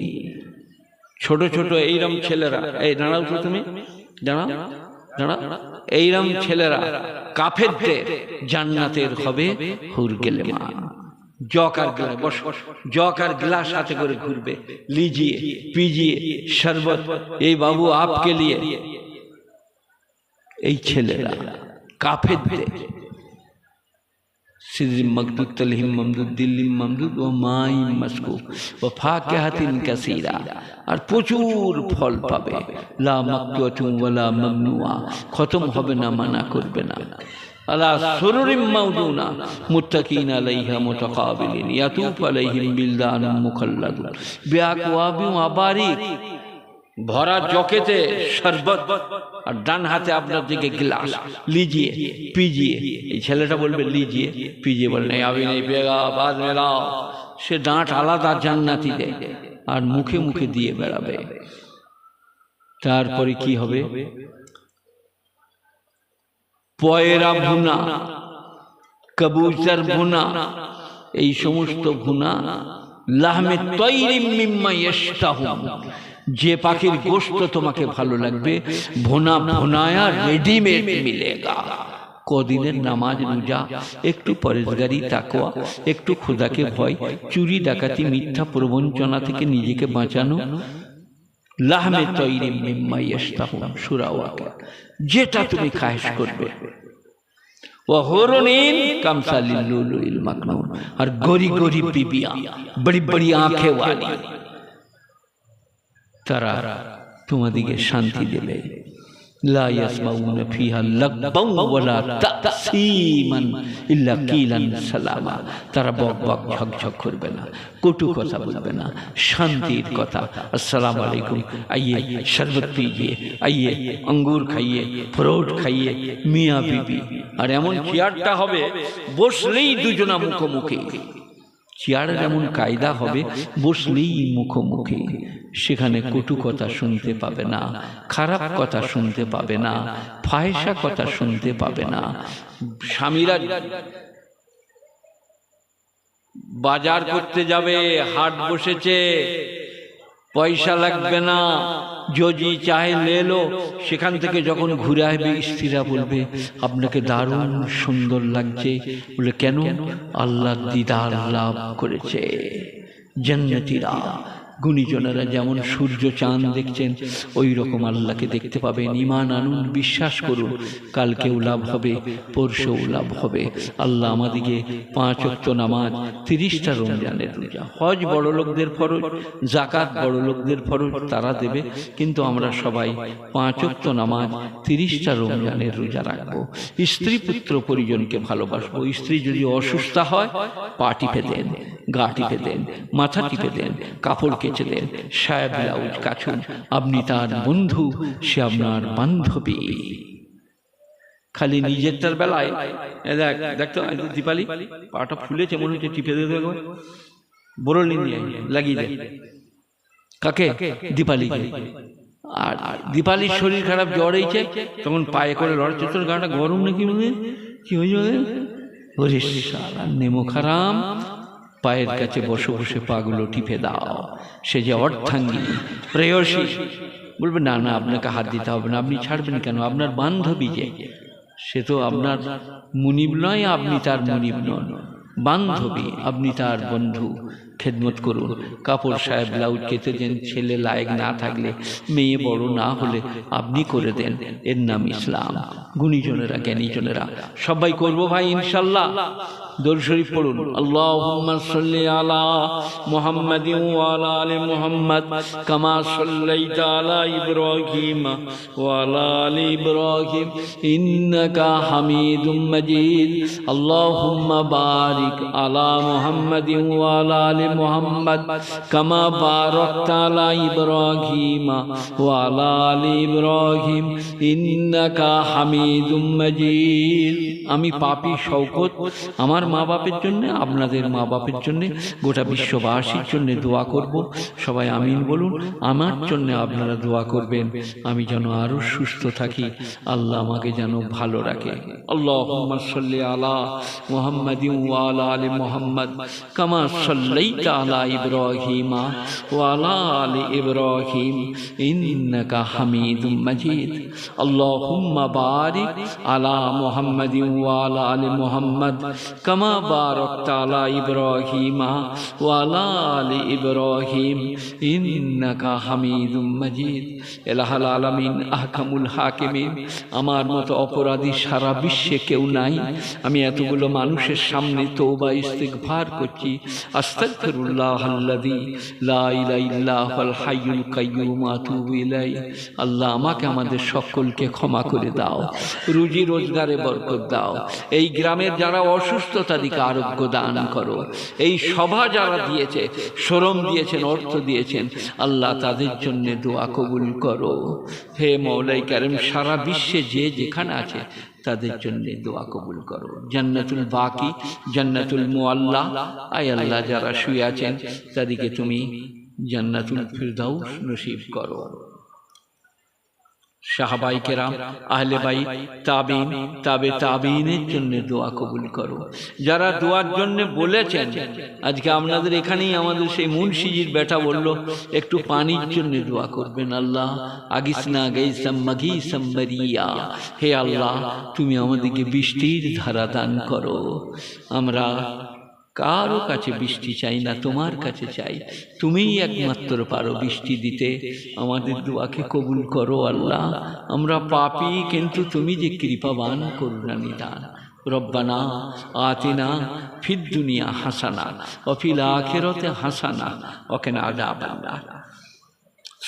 ছোট ছোট এইরম ছেলেরা, এই দাঁড়াও তো, তুমি দাঁড়াও, দাঁড়াও, এইরম ছেলেরা কাফেরদের জান্নাতের হবে হুর গেলেমা। জক আর গ্লাস, বস, জক আর গ্লাস হাতে করে ঘুরবে, লিজিয়ে পিজিয়ে শরবত, এই বাবু আপকে লিয়ে। এই ছেলেরা কাফেরদের সিদরিম মকদুদ, তলহিম মমদুদ, দিল্লিম মমদুদ, ও মাইম মাসকুব, ও ফাকিহাতিন কাসীরা, আর প্রচুর ফল পাবে। লা মাকতুআতুন ওয়ালা মামনুআ, খতম হবে না, মানা করবে না। আলা সুরুরিম মাউদুনা মুত্তাকিনা আলাইহা মুতাকাবিলিন ইয়াতুফু আলাইহিম বিলদানুম মুখাল্লাদুন বিআকওয়াবিন ওয়া আবারিক, ভরা জকেতে শরবত, আর ডান হাতে আপনার দিকে গ্লাস, লিজিয়ে পিজিয়ে। এই ছেলেটা বলবে লিজিয়ে, পিজিয়ে বলে নাই আবি নেই পেগা বাদ মেলাও। সে ডাঁট আলাদা জান্নাতি দেয় আর মুখে মুখে দিয়ে বেড়াবে। তারপরে কি হবে? পয়রা ভুনা, কবুতর ভুনা, এই সমস্ত ভুনা, লাহমে তৈরিম মিম্মা ইশতাহুন, যে পাখির গোশত তোমাকে ভালো লাগবে ভুনা ভুনায়া রেডিমেড মিলেগা। কদিনের নামাজ রোজা, একটু পরেশগারি তাকওয়া, একটু খোদাকে ভয়, চুরি ডাকাতি মিথ্যা প্রবঞ্চনা থেকে নিজেকে বাঁচানো, লাহমে তৈরিম মিম্মা ইশতাহুন, সূরা ওয়াকিয়া, যেটা তুমি খায়েশ করবে। और गोरी गोरी बीबियां, बड़ी बड़ी आंखें वाली, तारा तुम्हारे शांति देवे। ला यस्माउन फीहा लगबन वला तासीमन इल्ला कीलन सलामा, तारा बक बक झक झक करबे ना, कटु कथा बोलबे ना, शांतिर कथा। अस्सलाम वालेकुम, आइए शरबत पीजिए, आइए अंगूर खाइए, फ्रूट खाइए, मियाँ बीबी। और एमन চেয়ারটা হবে বসলেই দুজনা মুখোমুখি, চেয়ারের এমন কায়দা হবে বসলেই মুখোমুখি। সেখানে কটু কথা শুনতে পাবে না, খারাপ কথা শুনতে পাবে না, ফাহিশা কথা শুনতে পাবে না। স্বামীরা বাজার করতে যাবে, হাট বসেছে, পয়সা লাগবে না, যদি চাহে লে লো। সেখান থেকে যখন ঘুরে আসবে স্ত্রীরা বলবে আপনাকে দারুণ সুন্দর লাগছে। বলে কেন? আল্লাহ দিদার লাভ করেছে। জান্নাতীরা গুণীজনেরা যেমন সূর্য চাঁদ দেখছেন ওই রকম আল্লাহকে দেখতে পাবেন। ঈমান আনুন, বিশ্বাস করুন, কালকেও লাভ হবে, পরশুও লাভ হবে। আল্লাহ আমাদিকে 5 ওয়াক্ত নামাজ, 30টা রমজানের রোজা, হজ বড় লোকদের ফরজ, যাকাত বড় লোকদের ফরজ, তারা দেবে, কিন্তু আমরা সবাই 5 ওয়াক্ত নামাজ, 30টা রমজানের রোজা রাখবো। স্ত্রী পুত্র পরিজনকে ভালোবাসবো। স্ত্রী যদি অসুস্থ হয় পা টিপে দেন, গা টিপে দেন, মাথা টিপে দেন, কাপড় কেচে দেন, সায়া ব্লাউজ কাছুন। আপনি তার বন্ধু, সে আপনার বান্ধবী। খালি নিজেরটার বেলায় দেখতো দীপালি পাটা ফুলেছে, মনে হচ্ছে টিপে দিয়ে দেবো, বরল নিয়ে লাগিয়ে দেয়। কাকে? দীপালিকে। আর দীপালির শরীর খারাপ, জ্বর হয়েছে, তখন পায়ে করে লড়ছে, তোর গাটা গরম নাকি, মনে কি হয়ে নেমো খারাম, পায়ের কাছে বসে বসে পাগুলো টিপে দাও। সে যে অর্ধাঙ্গিনী, প্রেয়সী, বলবে না না আপনাকে হাত দিতে হবে না। আপনি ছাড়বেন কেন? আপনার বান্ধবী যে, সে তো আপনার মুনিব নয়, আপনি তার মুনিব নন, বান্ধবী, আপনি তার বন্ধু। খেদমত করুন, কাপড় সাহেব ব্লাউজ কেটে দেন, ছেলে লায়ক না থাকলে, মেয়ে বড় না হলে আপনি করে দেন। এর নাম ইসলাম। গুণীজনেরা, জ্ঞানীজনেরা সবাই করবো ভাই ইনশাল্লাহ। দরুদ শরীফ পড়ুন। আল্লাহুম্মা সাল্লি আলা মুহাম্মাদিন ওয়া আলা আলি মুহাম্মাদ কামা সাল্লাইতা আলা ইব্রাহিম ওয়া আলা আলি ইব্রাহিম ইন্নাকা হামিদুম মাজিদ। আল্লাহুম্মা বারিক আলা মুহাম্মাদিন ওয়া আলা আলি মুহাম্মাদ কামা বারাকতা আলা ইব্রাহিম ওয়া আলা আলি ইব্রাহিম ইন্নাকা হামিদুম মাজিদ। আমি পাপী শওকত আমার মা বাপের জন্য, আপনাদের মা বাপের জন্য, গোটা বিশ্ববাসীর জন্য দোয়া করব। সবাই আমিন বলুন। আমার জন্য আপনারা দোয়া করবেন, আমি যেন আরো সুস্থ থাকি, আল্লাহ আমাকে যেন ভালো রাখে। আল্লাহুম্মা সাল্লি আলা মুহাম্মাদিন ওয়া আলা আলি মুহাম্মাদ কামা সাল্লাইতা আলা ইব্রাহিম ওয়া আলা আলি ইব্রাহিম ইন্নাকা হামিদুম মাজিদ। আল্লাহুম্মা বারিক আলা মুহাম্মাদিন ওয়া আলা আলি মুহাম্মাদ কামা বারাকতা আলা ইব্রাহিম ওয়া আলা আলি ইব্রাহিম ইন্নাকা হামিদুম মাজিদ। ইলাহুল আলামিন, আহকামুল হাকিমিন, আমার মতো অপরাধী সারা বিশ্বে কেউ নাই। আমি এতগুলো মানুষের সামনে তওবা ইস্তিগফার করছি, আস্তাগফিরুল্লাহ। আস্তাগফিরুল্লাহাল্লাযী লা ইলাহা ইল্লা হুয়াল হাইয়ুল কাইয়্যুম ওয়া আতুবু ইলাইহি। আল্লাহ আমাকে আমাদের সকলকে ক্ষমা করে দাও, রুজি রোজগারে বরকত দাও, এই গ্রামের যারা অসুস্থ তাদেরকে আরোগ্য দান করো, এই সভা যারা দিয়েছে, শ্রম দিয়েছেন, অর্থ দিয়েছেন, আল্লাহ তাদের জন্য দোয়া কবুল করো। হে মওলাই কারীম, সারা বিশ্বে যে যেখানে আছে তাদের জন্য দোয়া কবুল করো। জান্নাতুল বাকি, জান্নাতুল মুআল্লা, আয় আল্লাহ যারা শুয়ে আছেন তাদেরকে তুমি জান্নাতুল ফিরদাউস নসিব করো। সাহাবায়ে কেরাম, আহলে বাইত, তাবিঈন, তাবে তাবিঈনের জন্য দোয়া কবুল করো। যারা দোয়ার জন্য বলেছেন, আজকে আপনাদের এখানেই আমাদের সেই মুন্সিজির বেটা বলল একটু পানির জন্য দোয়া করবেন। আল্লাহ আগিসনা গাইসাম মাগিসাম মারিয়া, হে আল্লাহ তুমি আমাদেরকে বৃষ্টির ধারা দান করো। আমরা কারো কাছে বৃষ্টি চাই না, তোমার কাছে চাই। তুমিই একমাত্র পারো বৃষ্টি দিতে, আমাদের দোয়াকে কবুল করো আল্লাহ। আমরা পাপী, কিন্তু তুমি যে কৃপাবান, করুণা নিদান। রব্বানা আতিনা ফিদ দুনিয়া হাসানা ওয়া ফিল আখিরাতি হাসানা ওয়া কিনা আযাবান নার।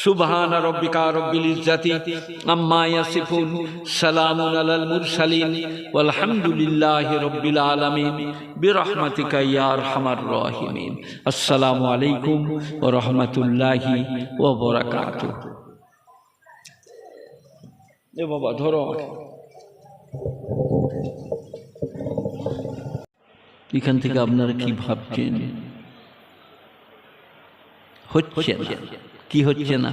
সুবহান রাব্বিকা রাব্বিল ইজ্জাতি আম্মা ইয়াসিফুন, সালামুন আলাল মুরসালিন, ওয়ালহামদুলিল্লাহি রাব্বিল আলামিন, বিরহমাতিকা ইয়া আরহামার রাহিমিন। আসসালামু আলাইকুম ওয়া রাহমাতুল্লাহি ওয়া বারাকাতুহু। এ বাবা ধরো, এখান থেকে আপনারা কি ভাবছেন? হচ্ছে না, কি হচ্ছে না?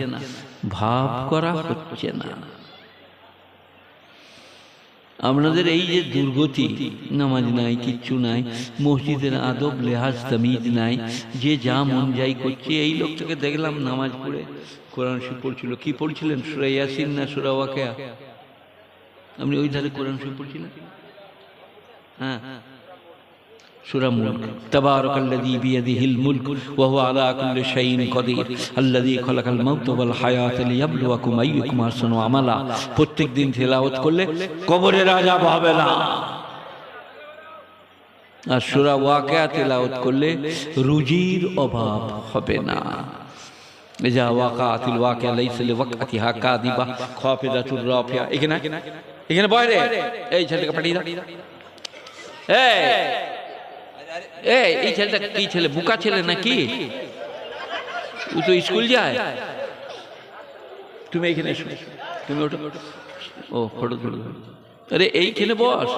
ভাব করা হচ্ছে না। আপনাদের এই যে দুর্গতি, নামাজ নাই, কিচ্ছু নাই, মসজিদের আদব লেহাজ তামিজ নাই, যে যা মন যাই করছে। এই লোকটাকে দেখলাম নামাজ পড়ে কোরআন শরীফ পড়ছিল। কি পড়ছিলেন? সূরা ইয়াসিন না সূরা ওয়াকিয়া? আপনি ওই ধারে কোরআন শরীফ পড়ছিলেন? হ্যাঁ, সূরা মুলক। তাবারাকাল্লাযী বিয়াদিহিল মুলক ওয়া হুয়া আলা কুল্লি শাইইন কাদির আল্লাযী খালাকাল মাউতা ওয়াল হায়াতা লিয়াবলুয়াকুম আইয়ুকুম আহসানু আমালা। প্রত্যেক দিন তেলাওয়াত করলে কবরের আযাব হবে না। আর সূরা ওয়াকিয়া তেলাওয়াত করলে রুজির অভাব হবে না। ইজা ওয়াকাতিল ওয়াকিয়া লাইসা লিওয়াকতিহা কাযিবা খাফিদাতুর রাফিয়া। এখানে বয় রে, এই ছেলেকে পাঠিয়ে দাও। এই ছেলেটা কি ছেলে? বুকা ছেলে নাকি? ও তো স্কুল যায়। তুমি এইখানে এসো, তুমি ওটা, ও ফটো তুলো। আরে এইখানে বস।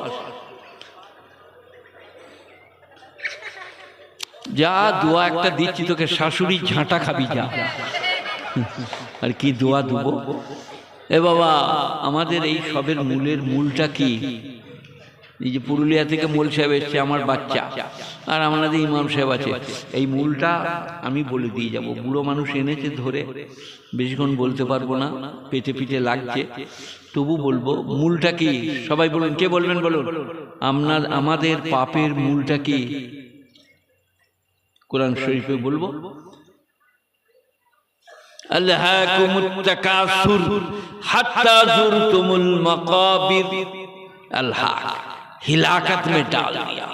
যা দোয়া একটা দিচ্ছি তোকে, শাশুড়ি ঝাঁটা খাবি যা। আর কি দোয়া দেবো? এ বাবা, আমাদের এই সবের মূলটা কি? এই যে পুরুলিয়া থেকে মোল সাহেব এসছে, আমার বাচ্চা, আর আমাদের ইমাম সাহেব আছে। এই মূলটা আমি বলে দিয়ে যাব। বুড়ো মানুষ এনেছে ধরে, বেশিক্ষণ বলতে পারবো না, পেটে পিঠে লাগছে, তবু বলবো। মূলটা কি? সবাই বলুন, কে বলবেন বলুন। আমাদের পাপের মূলটা কি? কোরআন শরীফে বলবো, আলহাকুমুত তাকাসুর হাত্তা যুরতুমুল মাকাবির। আলহাক हिलाकत में डाल दिया।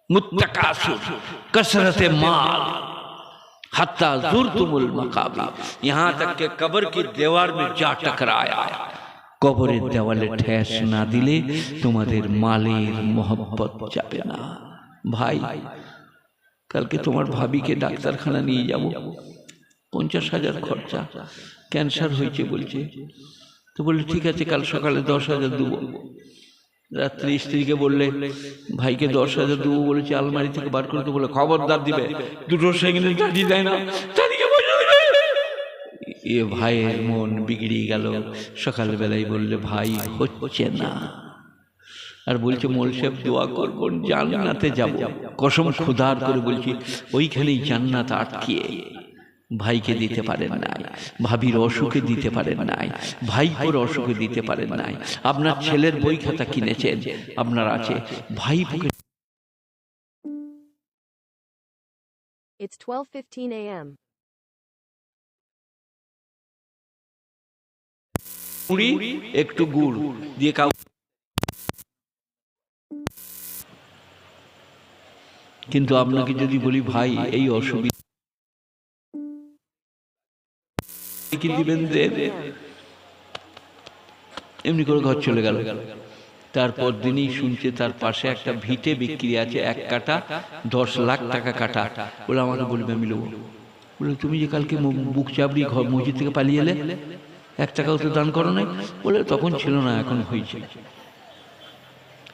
मुत्तकासुर कसरत माल हत्ता जुरतुमुल मकाबिर, यहाँ तक के कब्र की दीवार में जा टकराया। कब्रेर देवाले ठेस ना दिले तुम्हादेर मालेर मोहब्बत जाबे ना। भाई কালকে তোমার ভাবিকে ডাক্তারখানা নিয়ে যাব, 50,000 খরচা, ক্যান্সার হয়েছে বলছে। তো বললে ঠিক আছে, কাল সকালে 10,000 দেবো। রাত্রি স্ত্রীকে বললে ভাইকে 10,000 দেবো বলেছে, আলমারি থেকে বার করে তো বলে খবরদার দিবে, দুটো সেকেন্ডে দাঁড়িয়ে দেয় না। এ ভাইয়ের মন বিগড়িয়ে গেল। সকালবেলায় বললে ভাই হচ্ছে না, আর বলছে মোল সাহেব দোয়া করবো, জান্নাতে যাব। কসম খোদার করে বলছি, ওইখানেই জান্নাত আটকিয়ে ভাইকে দিতে পারেন নাই, ভাবির অসুখে দিতে পারেন নাই, ভাইপোর অসুখে দিতে পারেন নাই। আপনার ছেলের বই খাতা কিনেছেন, আপনার আছে, ভাইপোকে। It's 12:15 a.m. মুড়ি একটু গুড় দিয়ে কিন্তু আপনাকে যদি বলি ভাই এই অসুবিধা কি দিবেন, এমনি করে ঘর চলে গেল। তারপর দিনই শুনছে তার পাশে একটা ভিটে বিক্রি আছে, 1 কাঠা 10 লাখ টাকা কাটা। বলে আমাকে বলবে আমি নেবো। বলে তুমি যে কালকে বুক চাপড়ি ঘর মসজিদ থেকে পালিয়ে এলে, 1 টাকাও তো দান করো নাই। বলে তখন ছিল না, এখন হয়েছে।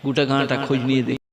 গোটা গাঁটা খোঁজ নিয়ে দেখ।